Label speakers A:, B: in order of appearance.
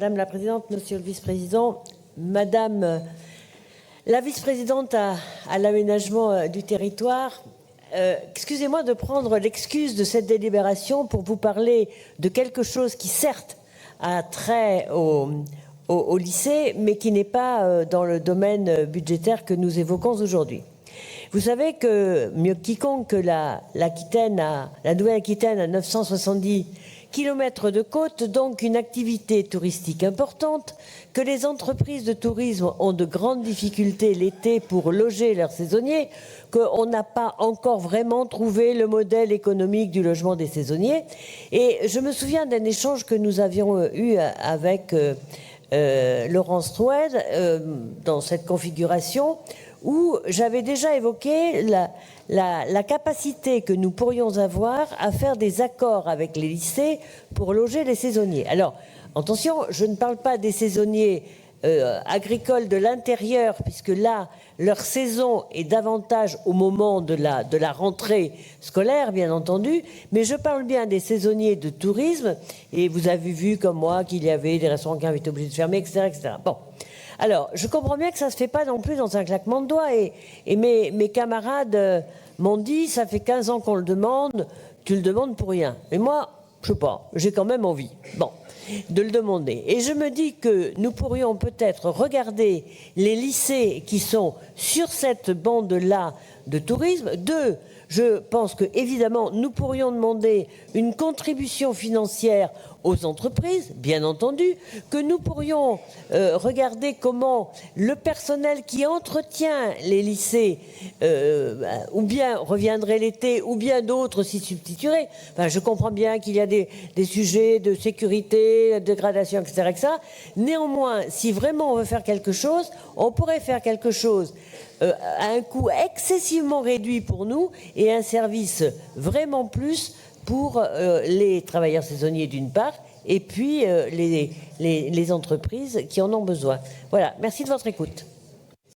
A: Madame la Présidente, Monsieur le Vice-président, Madame la Vice-présidente à l'aménagement du territoire, excusez-moi de prendre l'excuse de cette délibération pour vous parler de quelque chose qui certes a trait au lycée, mais qui n'est pas dans le domaine budgétaire que nous évoquons aujourd'hui. Vous savez que, mieux que quiconque, que la Nouvelle-Aquitaine a 970 kilomètres de côte, donc une activité touristique importante, que les entreprises de tourisme ont de grandes difficultés l'été pour loger leurs saisonniers, qu'on n'a pas encore vraiment trouvé le modèle économique du logement des saisonniers. Et je me souviens d'un échange que nous avions eu avec Laurence Troued dans cette configuration, où j'avais déjà évoqué la capacité que nous pourrions avoir à faire des accords avec les lycées pour loger les saisonniers. Alors, attention, je ne parle pas des saisonniers agricoles de l'intérieur, puisque là, leur saison est davantage au moment de la rentrée scolaire, bien entendu, mais je parle bien des saisonniers de tourisme, et vous avez vu, comme moi, qu'il y avait des restaurants qui avaient été obligés de fermer, etc., etc. Bon. Alors, je comprends bien que ça ne se fait pas non plus dans un claquement de doigts. Et mes camarades m'ont dit, ça fait 15 ans qu'on le demande, tu le demandes pour rien. Et moi, je ne sais pas, j'ai quand même envie de le demander. Et je me dis que nous pourrions peut-être regarder les lycées qui sont sur cette bande-là de tourisme. Deux, je pense que évidemment nous pourrions demander une contribution financière aux entreprises, bien entendu, que nous pourrions regarder comment le personnel qui entretient les lycées ou bien reviendrait l'été, ou bien d'autres s'y substitueraient. Enfin, je comprends bien qu'il y a des sujets de sécurité, de dégradation, etc., etc. Néanmoins, si vraiment on veut faire quelque chose, on pourrait faire quelque chose à un coût excessivement réduit pour nous et un service vraiment plus pour les travailleurs saisonniers d'une part et puis les entreprises qui en ont besoin. Voilà, merci de votre écoute.